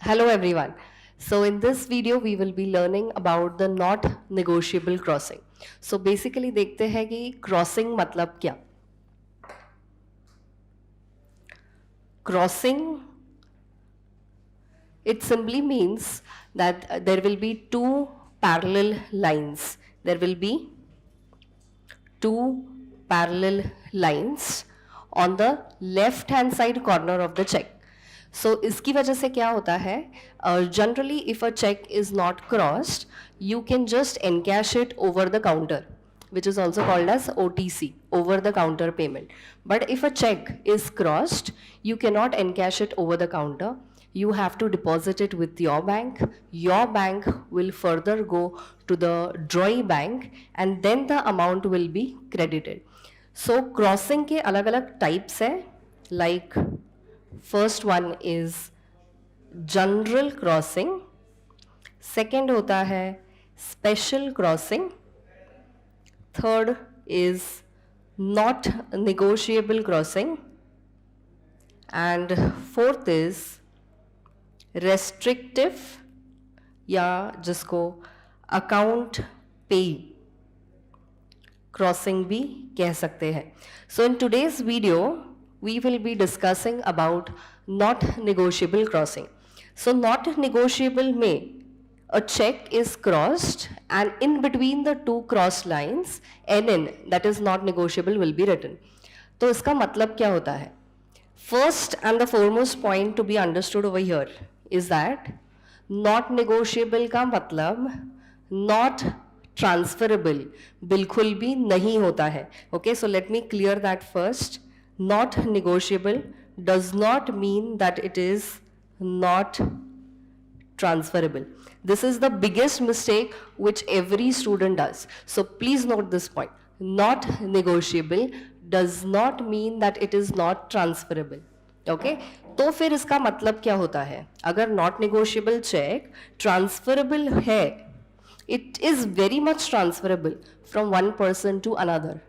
Hello everyone. So in this video we will be learning about the not negotiable crossing. So basically देखते हैं कि crossing मतलब क्या. Crossing, it simply means that there will be two parallel lines. There will be two parallel lines on the left hand side corner of the check. So इसकी वजह से क्या होता है, generally if a check is not crossed, you can just encash it over the counter, which is also called as OTC, over the counter payment. But if a check is crossed, you cannot encash it over the counter. You have to deposit it with your bank. Your bank will further go to the drawee bank and then the amount will be credited. So crossing के अलग-अलग types है, like first one is general crossing, second होता है special crossing, third is not negotiable crossing, and fourth is restrictive या जिसको account pay crossing भी कह सकते हैं. So in today's video we will be discussing about not negotiable crossing. So not negotiable में a check is crossed and in between the two crossed lines NN, that is not negotiable, will be written. तो इसका मतलब क्या होता है? First and the foremost point to be understood over here is that not negotiable का मतलब not transferable बिल्कुल भी नहीं होता है. Okay, so let me clear that first. Not negotiable does not mean that it is not transferable. This is the biggest mistake which every student does. So please note this point. Not negotiable does not mean that it is not transferable. Okay? तो फिर इसका मतलब क्या होता है? अगर not negotiable check transferable है, it is very much transferable from one person to another.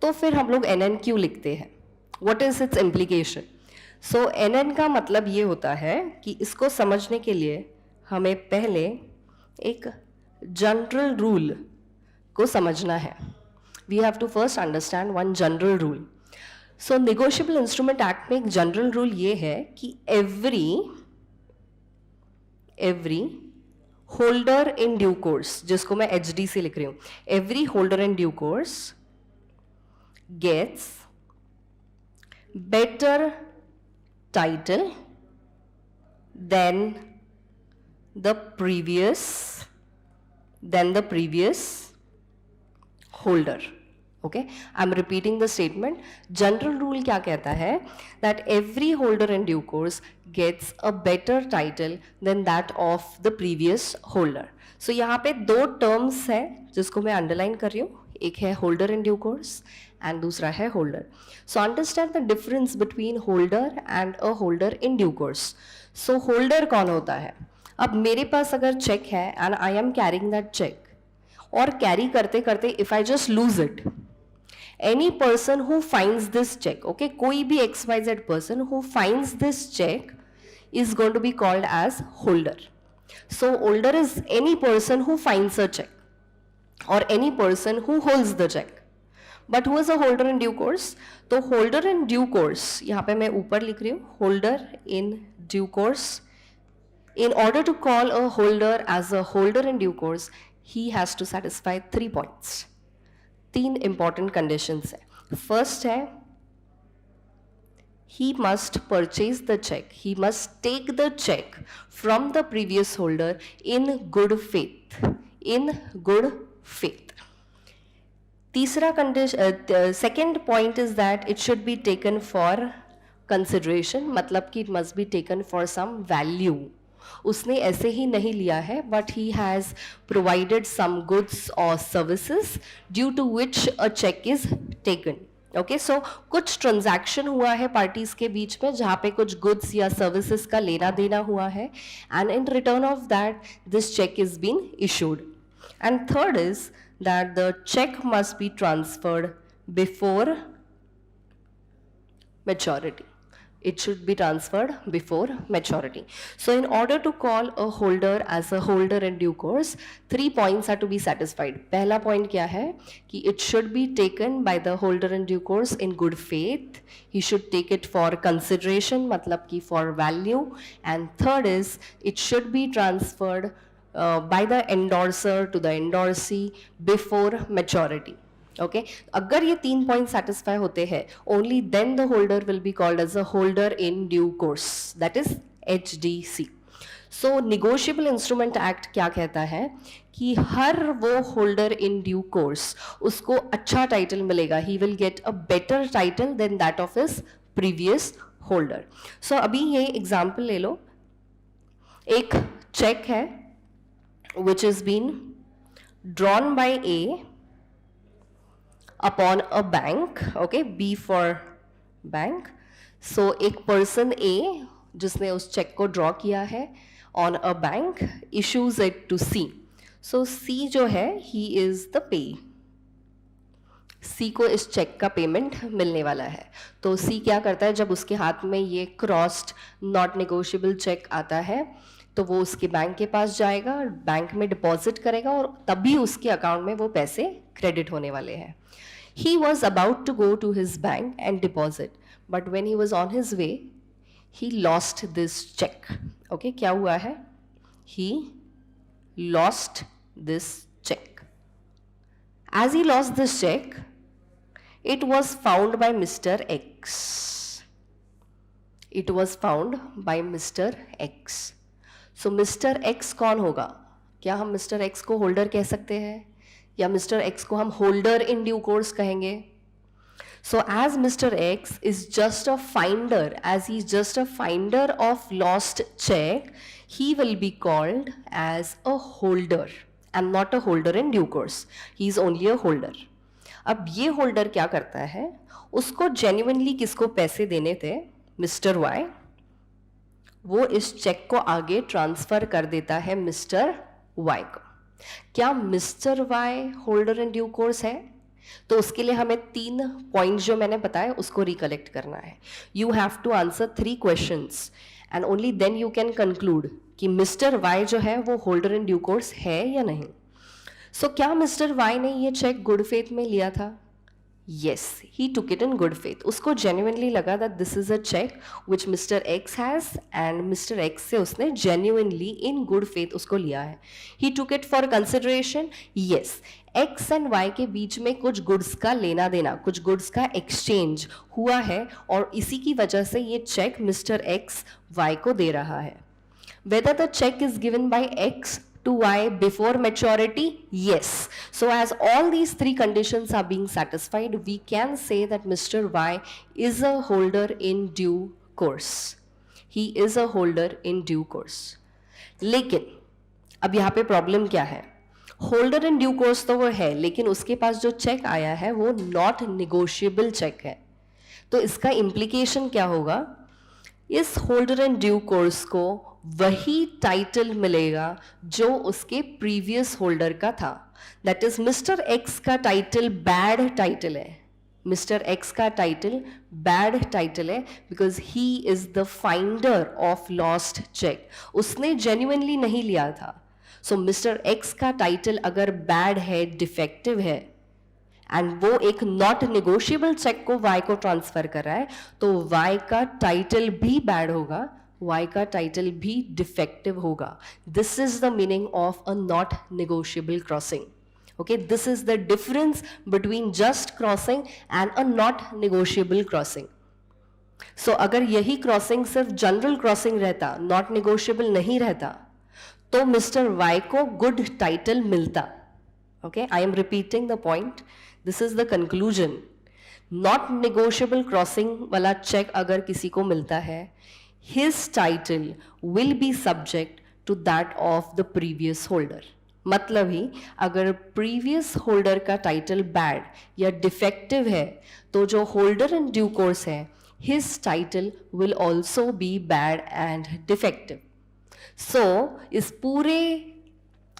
तो फिर हम लोग NN क्यों लिखते हैं? What is its implication? So NN का मतलब ये होता है कि इसको समझने के लिए हमें पहले एक जनरल रूल को समझना है. We have to first understand one general rule. So negotiable instrument act में एक जनरल रूल ये है कि every holder in due course, जिसको मैं HDC लिख रही हूँ, every holder in due course gets better title than the previous holder. Okay, I'm repeating the statement. General rule क्या कहता है? That every holder in due course gets a better title than that of the previous holder. So यहाँ पे दो terms है जिसको मैं underline कर रही हूँ. एक है holder in due course and दूसरा है holder. So understand the difference between holder and a holder in due course. So holder कौन होता है? अब मेरे पास अगर चेक है and I am carrying that check, और कैरी करते करते if I just lose it, any person who finds this check, okay, कोई भी XYZ person who finds this check is going to be called as holder. So holder is any person who finds a check or any person who holds the check. But who is a holder in due course? तो holder in due course यहाँ पे मैं ऊपर लिख रही हूँ holder in due course. In order to call a holder as a holder in due course, he has to satisfy 3 points. 3 important conditions है. First है, he must purchase the check. He must take the check from the previous holder in good faith. In good faith. तीसरा condition, second point is that it should be taken for consideration. मतलब कि it must be taken for some value. उसने ऐसे ही नहीं लिया है, but he has provided some goods or services due to which a check is taken. Okay, so कुछ transaction हुआ है parties के बीच में जहाँ पे कुछ goods या services का लेना देना हुआ है, and in return of that this check is being issued. And third is that the check must be transferred before maturity. it should be transferred before maturity. So in order to call a holder as a holder in due course, 3 points are to be satisfied. पहला point क्या है कि it should be taken by the holder in due course in good faith. He should take it for consideration, मतलब कि for value. And third is it should be transferred by the endorser to the endorsee before maturity. Okay अगर ये 3 point satisfy होते हैं, only then the holder will be called as a holder in due course, that is HDC. So negotiable instrument act क्या कहता है कि हर वो holder in due course उसको अच्छा टाइटल मिलेगा, he will get a better title than that of his previous holder. So अभी ये एग्जाम्पल ले लो, एक चेक है which is been drawn by A upon a bank, okay, B for bank. So एक person A जिसने उस check को ड्रॉ किया है on a bank issues it to C. So C जो है he is the payee. C को इस चेक का पेमेंट मिलने वाला है. तो C क्या करता है, जब उसके हाथ में ये क्रॉस्ड नॉट नेगोशिएबल चेक आता है तो वो उसके बैंक के पास जाएगा, बैंक में डिपॉजिट करेगा और तभी उसके अकाउंट में वो पैसे क्रेडिट होने वाले हैं. He was about to go to his bank and deposit, but when he was on his way, he lost this check. Okay, क्या हुआ है? He lost this check. As he lost this check, it was found by Mr. X. It was found by Mr. X. So Mr. X कौन होगा? क्या हम Mr. X को holder कह सकते हैं या मिस्टर एक्स को हम होल्डर इन ड्यू कोर्स कहेंगे? So as mister X is just a finder, as he is just a finder of lost cheque, he will be called as a holder and not a holder in due course. He is only a holder. अब ये holder क्या करता है, उसको genuinely किसको पैसे देने थे? Mister Y. वो इस चेक को आगे ट्रांसफर कर देता है मिस्टर वाई को. क्या mister Y holder in due course है? तो उसके लिए हमें 3 पॉइंट जो मैंने बताया उसको रिकलेक्ट करना है. You have to answer 3 questions and only then you can conclude कि मिस्टर वाई जो है वो होल्डर इन ड्यू कोर्स है या नहीं. सो क्या मिस्टर वाई ने ये चेक गुड फेथ में लिया था? Yes, he took it in good faith. उसको genuinely लगा that this is a check which Mr. X has and Mr. X से उसने genuinely in good faith उसको लिया है. He took it for consideration. Yes, X and Y के बीच में कुछ goods का लेना देना, कुछ goods का exchange हुआ है और इसी की वजह से ये check Mr. X Y को दे रहा है. Whether the check is given by X to Y before maturity? Yes. So as all these 3 conditions are being satisfied, we can say that Mr. Y is a holder in due course. He is a holder in due course. लेकिन अब यहाँ पे problem क्या है? Holder in due course तो वो है, लेकिन उसके पास जो चेक आया है वो नॉट निगोशिएबल चेक है. तो इसका इम्प्लीकेशन क्या होगा? इस होल्डर इन ड्यू कोर्स को वही टाइटल मिलेगा जो उसके प्रीवियस होल्डर का था. दैट इज मिस्टर एक्स का टाइटल बैड टाइटल है. मिस्टर एक्स का टाइटल बैड टाइटल है because he is the finder of lost cheque. उसने जेन्युइनली नहीं लिया था. सो मिस्टर एक्स का टाइटल अगर बैड है, डिफेक्टिव है एंड वो एक नॉट निगोशिएबल चेक को वाई को ट्रांसफर कर रहा है, तो वाई का टाइटल भी बैड होगा, Y का टाइटल भी डिफेक्टिव होगा. This is the meaning of a not negotiable crossing. Okay, this is the difference between just crossing and a not negotiable crossing. So अगर यही क्रॉसिंग सिर्फ जनरल क्रॉसिंग रहता, not negotiable नहीं रहता, तो मिस्टर वाई को good title मिलता. Okay, I am repeating the point. This is the conclusion. Not negotiable crossing वाला चेक अगर किसी को मिलता है, his title will be subject to that of the previous holder. मतलब ही अगर previous holder का title bad या defective है, तो जो holder in due course है, his title will also be bad and defective. So इस पूरे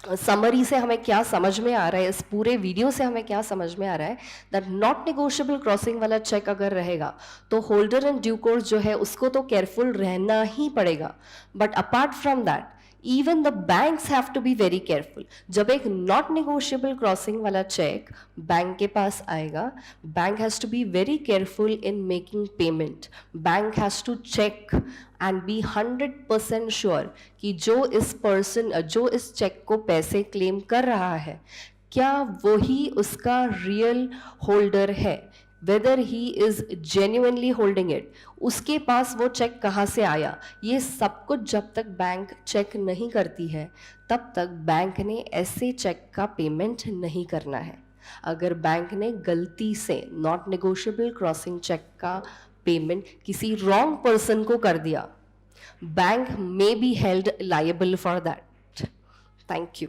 समरी से हमें क्या समझ में आ रहा है, इस पूरे वीडियो से हमें क्या समझ में आ रहा है, दैट नॉट नेगोशिएबल क्रॉसिंग वाला चेक अगर रहेगा तो होल्डर इन ड्यू कोर्स जो है उसको तो केयरफुल रहना ही पड़ेगा, but apart from that even the banks have to be very careful. जब एक नॉट नेगोशिएबल क्रॉसिंग वाला चेक बैंक के पास आएगा, bank has to be very careful in making payment. Bank has to check and be 100% sure कि जो इस check को पैसे क्लेम कर रहा है क्या वही उसका रियल होल्डर है, weather he is genuinely holding it, उसके पास वो चेक कहाँ से आया। ये सब कुछ जब तक बैंक चेक नहीं करती है तब तक बैंक ने ऐसे चेक का पेमेंट नहीं करना है। अगर बैंक ने गलती से नॉट नेगोशिएबल क्रॉसिंग चेक का पेमेंट किसी रॉन्ग पर्सन को कर दिया, bank may be held liable for that. Thank you.